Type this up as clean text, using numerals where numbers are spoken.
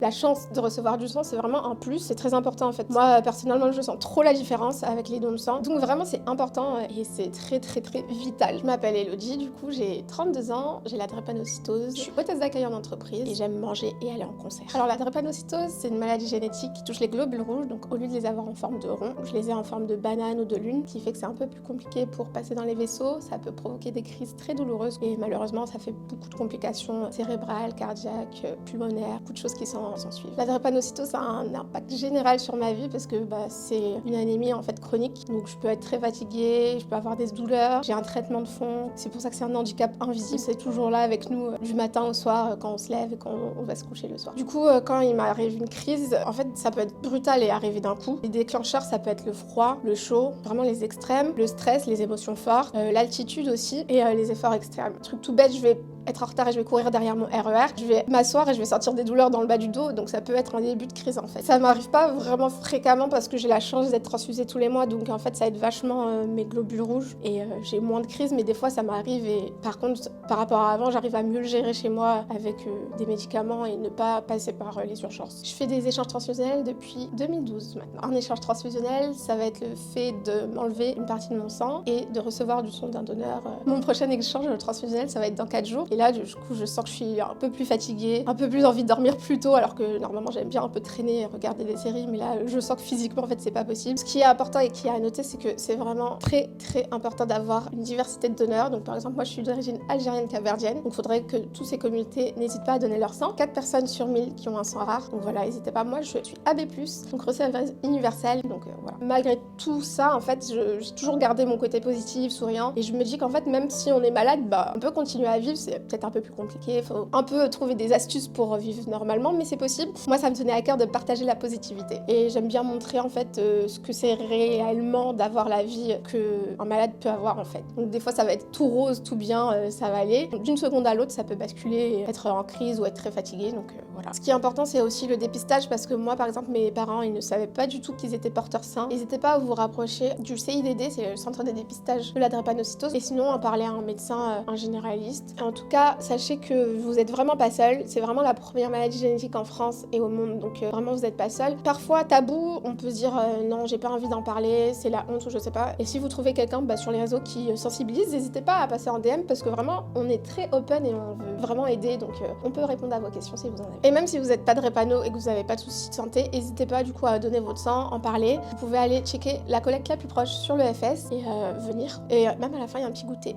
La chance de recevoir du sang, c'est vraiment un plus, c'est très important en fait. Moi, personnellement, je sens trop la différence avec les dons de sang. Donc vraiment, c'est important et c'est très vital. Je m'appelle Elodie, du coup, j'ai 32 ans, j'ai la drépanocytose. Je suis hôtesse d'accueil en entreprise et j'aime manger et aller en concert. Alors la drépanocytose, c'est une maladie génétique qui touche les globules rouges, donc au lieu de les avoir en forme de rond, je les ai en forme de banane ou de lune, ce qui fait que c'est un peu plus compliqué pour passer dans les vaisseaux. Ça peut provoquer des crises très douloureuses et malheureusement, ça fait beaucoup de complications cérébrales, cardiaques, pulmonaires, beaucoup de choses qui s'en suivent. La drépanocytose a un impact général sur ma vie parce que c'est une anémie en fait chronique, donc je peux être très fatiguée, je peux avoir des douleurs, j'ai un traitement de fond. C'est pour ça que c'est un handicap invisible. C'est toujours là avec nous du matin au soir quand on se lève et quand on va se coucher le soir. Du coup, quand il m'arrive une crise, en fait, ça peut être brutal et arriver d'un coup. Les déclencheurs, ça peut être le froid, le chaud, vraiment les extrêmes, le stress, les émotions fortes, l'altitude aussi et les efforts extrêmes. Truc tout bête, je vais être en retard et je vais courir derrière mon RER, je vais m'asseoir et je vais sentir des douleurs dans le bas du dos, donc ça peut être un début de crise en fait. Ça m'arrive pas vraiment fréquemment parce que j'ai la chance d'être transfusée tous les mois, donc en fait ça aide vachement mes globules rouges et j'ai moins de crises, mais des fois ça m'arrive et par contre par rapport à avant, j'arrive à mieux le gérer chez moi avec des médicaments et ne pas passer par les urgences. Je fais des échanges transfusionnels depuis 2012 maintenant. Un échange transfusionnel, ça va être le fait de m'enlever une partie de mon sang et de recevoir du sang d'un donneur. Mon prochain échange transfusionnel, ça va être dans 4 jours. Et là, du coup, je sens que je suis un peu plus fatiguée, un peu plus envie de dormir plus tôt, alors que normalement, j'aime bien un peu traîner et regarder des séries, mais là, je sens que physiquement, en fait, c'est pas possible. Ce qui est important et qui est à noter, c'est que c'est vraiment très important d'avoir une diversité de donneurs. Donc, par exemple, moi, je suis d'origine algérienne capverdienne, donc il faudrait que toutes ces communautés n'hésitent pas à donner leur sang. 4 personnes sur 1000 qui ont un sang rare, donc voilà, n'hésitez pas. Moi, je suis AB+, donc receveur universelle, donc voilà. Malgré tout ça, en fait, j'ai toujours gardé mon côté positif, souriant, et je me dis qu'en fait, même si on est malade, on peut continuer à vivre. C'est peut-être un peu plus compliqué, il faut un peu trouver des astuces pour vivre normalement, mais c'est possible. Moi, ça me tenait à cœur de partager la positivité. Et j'aime bien montrer en fait ce que c'est réellement d'avoir la vie qu'un malade peut avoir en fait. Donc des fois, ça va être tout rose, tout bien, ça va aller. D'une seconde à l'autre, ça peut basculer, être en crise ou être très fatigué, donc voilà. Ce qui est important, c'est aussi le dépistage, parce que moi, par exemple, mes parents, ils ne savaient pas du tout qu'ils étaient porteurs sains. N'hésitez pas à vous rapprocher du CIDD, c'est le centre de dépistage de la drépanocytose, et sinon, en parler à un médecin, un généraliste. En tout cas, sachez que vous êtes vraiment pas seul. C'est vraiment la première maladie génétique en France et au monde, donc vraiment vous êtes pas seul. Parfois tabou, on peut se dire non, j'ai pas envie d'en parler, c'est la honte ou je sais pas. Et si vous trouvez quelqu'un sur les réseaux qui sensibilise, n'hésitez pas à passer en DM parce que vraiment on est très open et on veut vraiment aider, donc on peut répondre à vos questions si vous en avez. Et même si vous n'êtes pas drépano et que vous n'avez pas de soucis de santé, n'hésitez pas du coup à donner votre sang, en parler. Vous pouvez aller checker la collecte la plus proche sur le FS et venir. Et même à la fin il y a un petit goûter.